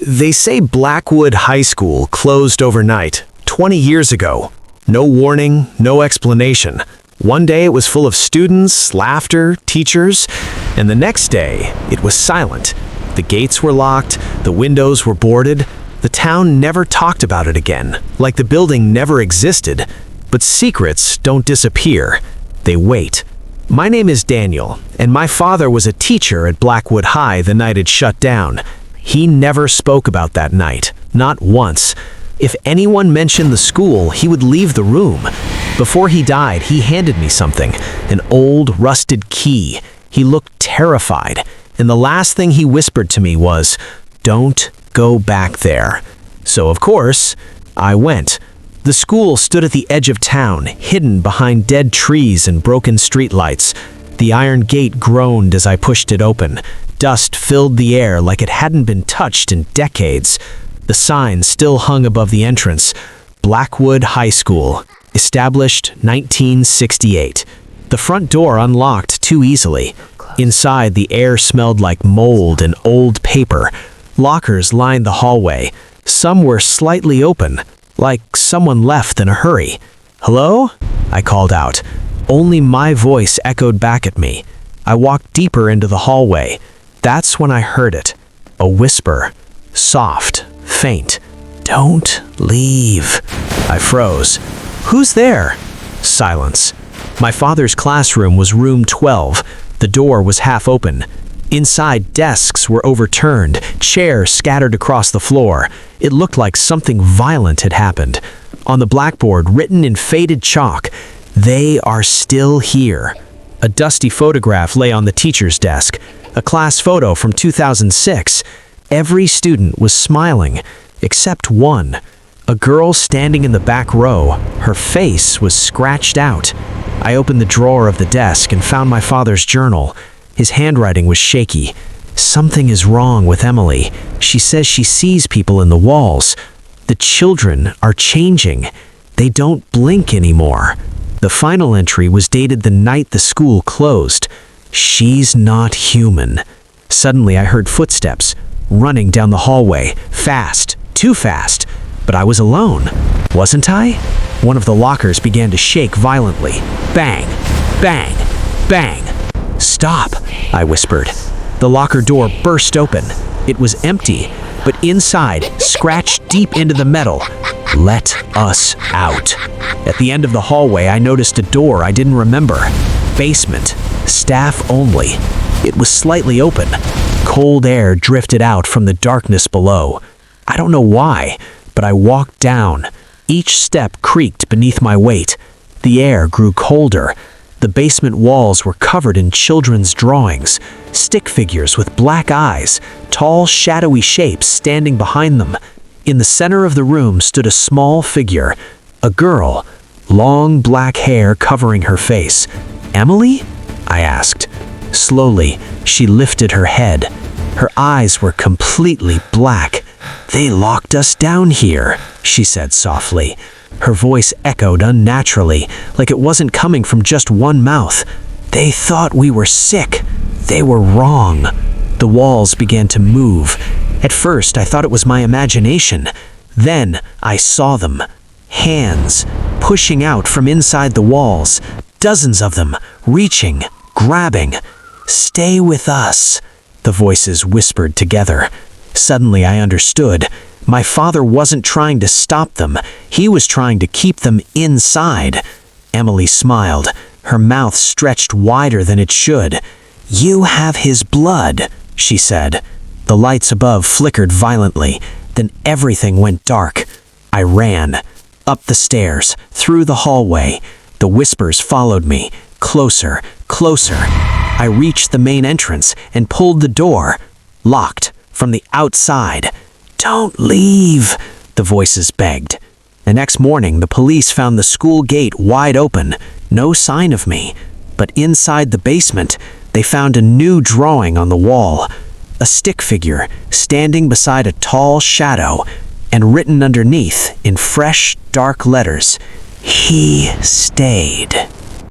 They say Blackwood High School closed overnight, 20 years ago. No warning, no explanation. One day it was full of students, laughter, teachers, and the next day it was silent. The gates were locked, the windows were boarded. The town never talked about it again, like the building never existed. But secrets don't disappear, they wait. My name is Daniel, and my father was a teacher at Blackwood High the night it shut down. He never spoke about that night, not once. If anyone mentioned the school, he would leave the room. Before he died, he handed me something, an old, rusted key. He looked terrified, and the last thing he whispered to me was, "Don't go back there." So, of course, I went. The school stood at the edge of town, hidden behind dead trees and broken streetlights. The iron gate groaned as I pushed it open. Dust filled the air like it hadn't been touched in decades. The sign still hung above the entrance. Blackwood High School, established 1968. The front door unlocked too easily. Inside, the air smelled like mold and old paper. Lockers lined the hallway. Some were slightly open, like someone left in a hurry. "Hello?" I called out. Only my voice echoed back at me. I walked deeper into the hallway. That's when I heard it. A whisper. Soft, faint. "Don't leave." I froze. "Who's there?" Silence. My father's classroom was room 12. The door was half open. Inside, desks were overturned, chairs scattered across the floor. It looked like something violent had happened. On the blackboard, written in faded chalk, "They are still here." A dusty photograph lay on the teacher's desk, a class photo from 2006. Every student was smiling, except one. A girl standing in the back row, her face was scratched out. I opened the drawer of the desk and found my father's journal. His handwriting was shaky. "Something is wrong with Emily. She says she sees people in the walls. The children are changing. They don't blink anymore." The final entry was dated the night the school closed. "She's not human." Suddenly I heard footsteps, running down the hallway, fast, too fast. But I was alone, wasn't I? One of the lockers began to shake violently. Bang, bang, bang. "Stop," I whispered. The locker door burst open. It was empty, but inside, scratched deep into the metal, "Let us out." At the end of the hallway, I noticed a door I didn't remember. Basement, staff only. It was slightly open. Cold air drifted out from the darkness below. I don't know why, but I walked down. Each step creaked beneath my weight. The air grew colder. The basement walls were covered in children's drawings, stick figures with black eyes, tall, shadowy shapes standing behind them. In the center of the room stood a small figure, a girl, long black hair covering her face. "Emily?" I asked. Slowly, she lifted her head. Her eyes were completely black. "They locked us down here," she said softly. Her voice echoed unnaturally, like it wasn't coming from just one mouth. "They thought we were sick. They were wrong." The walls began to move. At first, I thought it was my imagination. Then, I saw them. Hands, pushing out from inside the walls. Dozens of them, reaching, grabbing. "Stay with us," the voices whispered together. Suddenly, I understood. My father wasn't trying to stop them. He was trying to keep them inside. Emily smiled, her mouth stretched wider than it should. "You have his blood," she said. The lights above flickered violently. Then everything went dark. I ran. Up the stairs, through the hallway. The whispers followed me. Closer, closer. I reached the main entrance and pulled the door. Locked from the outside. "Don't leave," the voices begged. The next morning, the police found the school gate wide open. No sign of me. But inside the basement, they found a new drawing on the wall. A stick figure standing beside a tall shadow, and written underneath in fresh, dark letters, "He stayed."